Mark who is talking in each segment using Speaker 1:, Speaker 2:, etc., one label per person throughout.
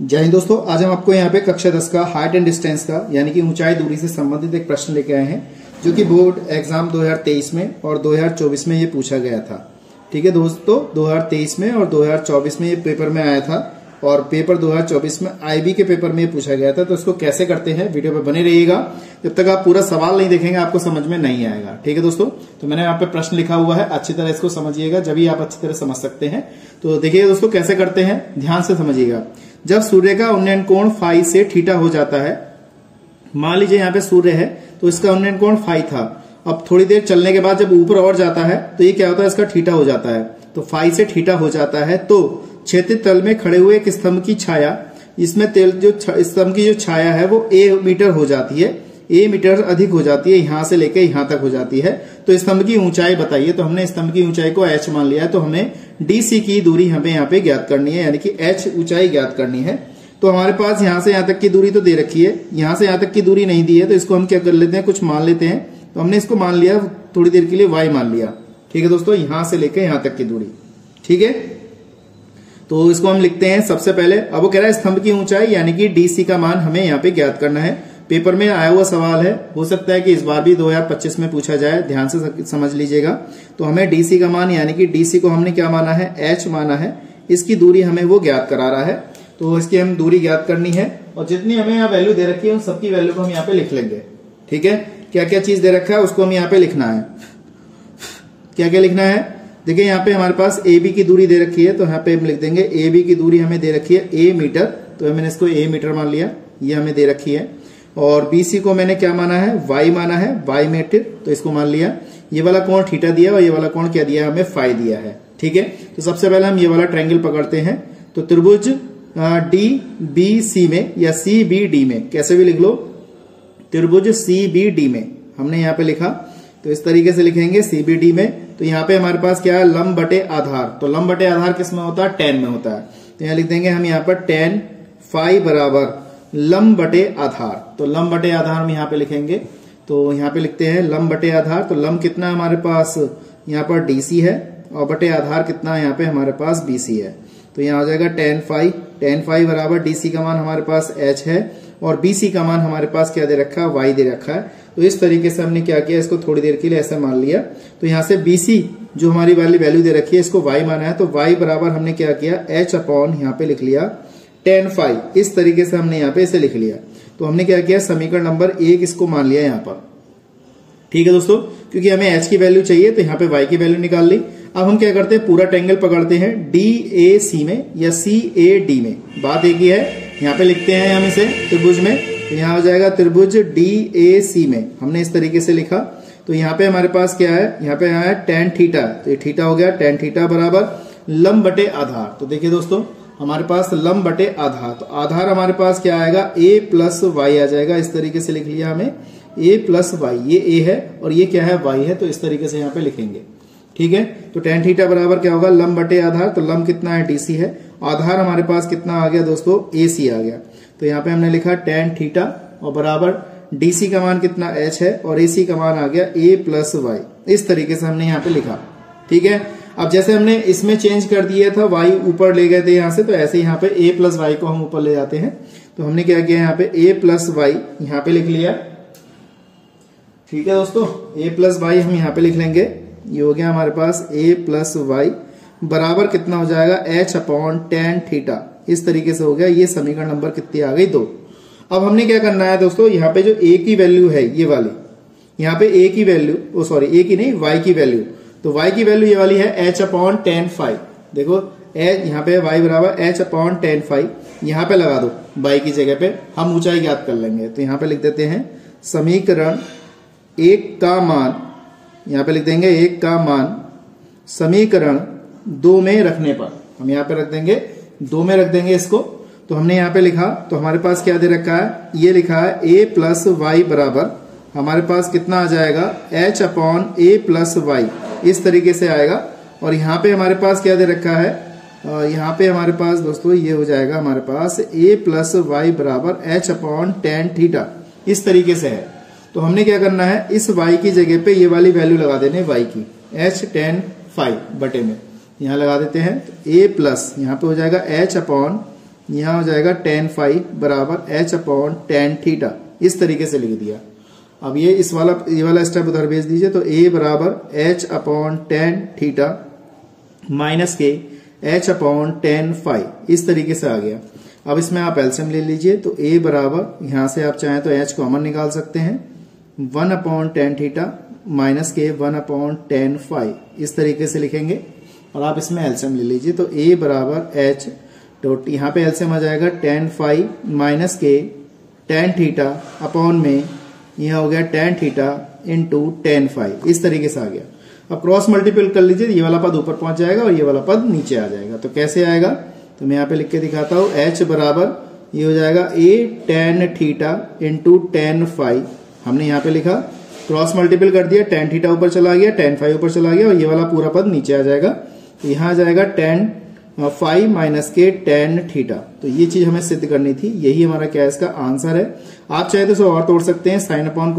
Speaker 1: जय हिंद दोस्तों, आज हम आपको यहाँ पे कक्षा 10 का हाइट एंड डिस्टेंस का यानी कि ऊंचाई दूरी से संबंधित एक प्रश्न लेके आए हैं जो कि बोर्ड एग्जाम 2023 में और 2024 में ये पूछा गया था। ठीक है दोस्तों, 2023 में और 2024 में ये पेपर में आया था और पेपर 2024 में आईबी के पेपर में ये पूछा गया था। तो इसको कैसे करते हैं वीडियो पे बने रहिएगा, जब तक आप पूरा सवाल नहीं देखेंगे आपको समझ में नहीं आएगा। ठीक है दोस्तों, तो मैंने यहाँ पे प्रश्न लिखा हुआ है, अच्छी तरह इसको समझिएगा, जब ही आप अच्छी तरह समझ सकते हैं। तो देखिए दोस्तों कैसे करते हैं, ध्यान से समझिएगा। जब सूर्य का उन्नयन कोण फाई से थीटा हो जाता है, मान लीजिए यहाँ पे सूर्य है तो इसका उन्नयन कोण फाई था। अब थोड़ी देर चलने के बाद जब ऊपर और जाता है तो ये क्या होता है, इसका थीटा हो जाता है। तो फाई से थीटा हो जाता है तो क्षैतिज तल में खड़े हुए एक स्तंभ की छाया, इसमें जो स्तंभ की जो छाया है वो ए मीटर हो जाती है, ए मीटर अधिक हो जाती है, यहां से लेकर यहां तक हो जाती है। तो स्तंभ की ऊंचाई बताइए। तो हमने स्तंभ की ऊंचाई को h मान लिया है, तो हमें डीसी की दूरी हमें यहाँ पे ज्ञात करनी है, यानी कि h ऊंचाई ज्ञात करनी है। तो हमारे पास यहां से यहां तक की दूरी तो दे रखी है, यहां से यहां तक की दूरी नहीं दी है, तो इसको हम क्या कर लेते हैं, कुछ मान लेते हैं। तो हमने इसको मान लिया, थोड़ी देर के लिए y मान लिया। ठीक है दोस्तों, यहां से लेकर यहां तक की दूरी। ठीक है, तो इसको हम लिखते हैं सबसे पहले। अब वो कह रहा है स्तंभ की ऊंचाई यानी कि डीसी का मान हमें यहाँ पे ज्ञात करना है। पेपर में आया हुआ सवाल है, हो सकता है कि इस बार भी 2025 में पूछा जाए, ध्यान से समझ लीजिएगा। तो हमें डीसी का मान यानी कि डीसी को हमने क्या माना है, एच माना है, इसकी दूरी हमें वो ज्ञात करा रहा है। तो इसकी हम दूरी ज्ञात करनी है और जितनी हमें यहाँ वैल्यू दे रखी है उन सबकी वैल्यू को हम यहाँ पे लिख लेंगे। ठीक है, क्या क्या चीज दे रखा है उसको हम यहाँ पे लिखना है। क्या क्या लिखना है, देखिए यहाँ पे हमारे पास ए बी की दूरी दे रखी है, तो यहाँ पे हम लिख देंगे ए बी की दूरी हमें दे रखी है ए मीटर, तो मैंने इसको ए मीटर मान लिया, ये हमें दे रखी है। और बीसी को मैंने क्या माना है, वाई माना है, वाई मीटर, तो इसको मान लिया। ये वाला कोण थीटा दिया और ये वाला कोण क्या दिया, हमें फाई दिया है। ठीक है, तो सबसे पहले हम ये वाला ट्रायंगल पकड़ते हैं। तो त्रिभुज डी बी सी में या सी बी डी में, कैसे भी लिख लो, त्रिभुज सी बी डी में हमने यहाँ पे लिखा, तो इस तरीके से लिखेंगे सीबीडी में। तो यहाँ पे हमारे पास क्या है, लंब बटे आधार। तो लंब बटे आधार किस में होता है, टेन में होता है। तो यहाँ लिख देंगे हम यहाँ पर टेन फाई बराबर लंब बटे आधार। तो लंब बटे आधार हम यहाँ पे लिखेंगे, तो यहाँ पे लिखते हैं लंब बटे आधार। तो लंब कितना हमारे पास यहाँ पर डीसी है और बटे आधार कितना यहाँ पे हमारे पास बीसी है। तो यहाँ हो जाएगा टेन फाई बराबर डीसी का मान हमारे पास एच है और बीसी का मान हमारे पास क्या दे रखा है, वाई दे रखा है। तो इस तरीके से हमने क्या किया, इसको थोड़ी देर के लिए ऐसे मान लिया। तो यहाँ से बीसी जो हमारी वाली वैल्यू दे रखी है इसको वाई माना है, तो वाई बराबर हमने क्या किया, एच अपॉन यहाँ पे लिख लिया टेन फाई। इस तरीके से हमने यहाँ पे इसे लिख लिया। तो हमने क्या किया, समीकरण नंबर 1 इसको मान लिया यहाँ पर। ठीक है दोस्तों, क्योंकि हमें एच की वैल्यू चाहिए तो यहाँ पे वाई की वैल्यू निकाल ली। अब हम क्या करते हैं, पूरा ट्रायंगल पकड़ते हैं डी ए सी में या सी ए डी में। बात एक ही है, यहाँ पे लिखते हैं हम इसे त्रिभुज में। तो यहाँ हो जाएगा त्रिभुज डी ए सी में, हमने इस तरीके से लिखा। तो यहाँ पे हमारे पास क्या है, यहाँ पे आया टेन थीटा, तो ये थीटा हो गया, टेन थीटा बराबर लंब बटे आधार। तो देखिए दोस्तों हमारे पास लंब बटे आधार, तो आधार हमारे पास क्या आएगा, ए प्लस वाई आ जाएगा। इस तरीके से लिख लिया हमने, ए प्लस वाई, ये ए है और ये क्या है, वाई है। तो इस तरीके से यहाँ पे लिखेंगे। ठीक है, तो टेन थीटा बराबर क्या होगा, लंब बटे आधार। तो लंब कितना है, डीसी है, आधार हमारे पास कितना आ गया दोस्तों, एसी आ गया। तो यहाँ पे हमने लिखा टेन थीटा और बराबर डीसी का मान कितना एच है और एसी का मान आ गया ए प्लस वाई। इस तरीके से हमने यहाँ पे लिखा। ठीक है, अब जैसे हमने इसमें चेंज कर दिया था, वाई ऊपर ले गए थे यहाँ से, तो ऐसे यहाँ पे ए प्लस वाई को हम ऊपर ले जाते हैं। तो हमने क्या किया, यहाँ पे ए प्लस वाई यहाँ पे लिख लिया। ठीक है दोस्तों, ए प्लस वाई हम यहाँ पे लिख लेंगे। ये हो गया हमारे पास ए प्लस वाई बराबर कितना हो जाएगा, एच अपॉन टेन थीटा। इस तरीके से हो गया। ये समीकरण नंबर कितनी आ गई, 2। अब हमने क्या करना है दोस्तों, यहाँ पे जो ए की वैल्यू है ये वाली, यहाँ पे ए की वैल्यू, सॉरी ए की नहीं, वाई की वैल्यू। तो वाई की वैल्यू ये वाली है एच अपॉन टेन फाई। देखो एच यहाँ पे वाई बराबर एच अपॉन टेन फाई, यहाँ पे लगा दो वाई की जगह पे, हम ऊंचाई ज्ञात कर लेंगे। तो यहाँ पे लिख देते हैं समीकरण 1 का मान, यहाँ पे लिख देंगे 1 का मान समीकरण 2 में रखने पर, हम यहाँ पे रख देंगे 2 में रख देंगे इसको। तो हमने यहाँ पे लिखा, तो हमारे पास क्या दे रखा है, ये लिखा है ए प्लस वाई बराबर हमारे पास कितना आ जाएगा, एच अपॉन ए प्लस वाई। इस तरीके से आएगा। और यहाँ पे हमारे पास क्या दे रखा है, यहाँ पे हमारे पास दोस्तों ये हो जाएगा हमारे पास ए प्लस वाई बराबर एच अपॉन टेन थीटा। इस तरीके से है। तो हमने क्या करना है, इस y की जगह पे ये वाली वैल्यू लगा देने y की, h टेन फाई बटे में यहाँ लगा देते हैं। तो a प्लस यहाँ पे हो जाएगा h अपॉन यहाँ हो जाएगा tan फाई बराबर h अपॉन tan थीटा, इस तरीके से लिख दिया। अब ये वाला स्टेप उधर भेज दीजिए, तो a बराबर h upon tan theta minus के h अपॉन tan फाई, इस तरीके से आ गया। अब इसमें आप एलसीएम ले लीजिए, तो a बराबर यहां से आप चाहें तो h कॉमन निकाल सकते हैं, 1 अपॉन tan थीटा माइनस के 1 अपॉन tan फाई, इस तरीके से लिखेंगे। और आप इसमें एलसीएम ले लीजिए, तो a बराबर h, तो यहाँ पे एलसीएम आ जाएगा tan फाई माइनस के tan थीटा अपॉन में यहाँ हो गया tan theta into tan phi, इस तरीके से आ गया। अब क्रॉस मल्टीपल कर लीजिए, ये वाला पद ऊपर पहुंच जाएगा और ये वाला पद नीचे आ जाएगा। तो कैसे आएगा, तो मैं यहाँ पे लिख के दिखाता हूँ। h बराबर ये हो जाएगा a tan theta into tan phi, हमने यहाँ पे लिखा, क्रॉस मल्टीपल कर दिया, tan थीटा ऊपर चला गया, tan फाई ऊपर चला गया और ये वाला पूरा पद नीचे आ जाएगा। तो यहाँ आ जाएगा tan फाई माइनस के tan थीटा। तो ये चीज हमें सिद्ध करनी थी, यही हमारा क्या इसका आंसर है। आप चाहे तो इसे और तोड़ सकते हैं, साइन अपॉन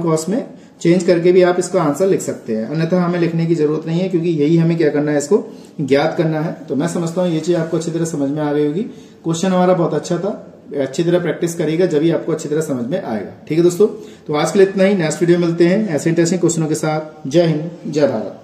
Speaker 1: कॉस में चेंज करके भी आप इसका आंसर लिख सकते हैं, अन्यथा हमें लिखने की जरूरत नहीं है, क्योंकि यही हमें क्या करना है, इसको ज्ञात करना है। तो मैं समझता हूँ ये चीज आपको अच्छी तरह समझ में आ गई होगी। क्वेश्चन हमारा बहुत अच्छा था, अच्छी तरह प्रैक्टिस करिएगा जब भी आपको अच्छी तरह समझ में आएगा। ठीक है दोस्तों, तो आज के लिए इतना ही, नेक्स्ट वीडियो मिलते हैं ऐसे इंटरेस्टिंग क्वेश्चनों के साथ। जय हिंद, जय भारत।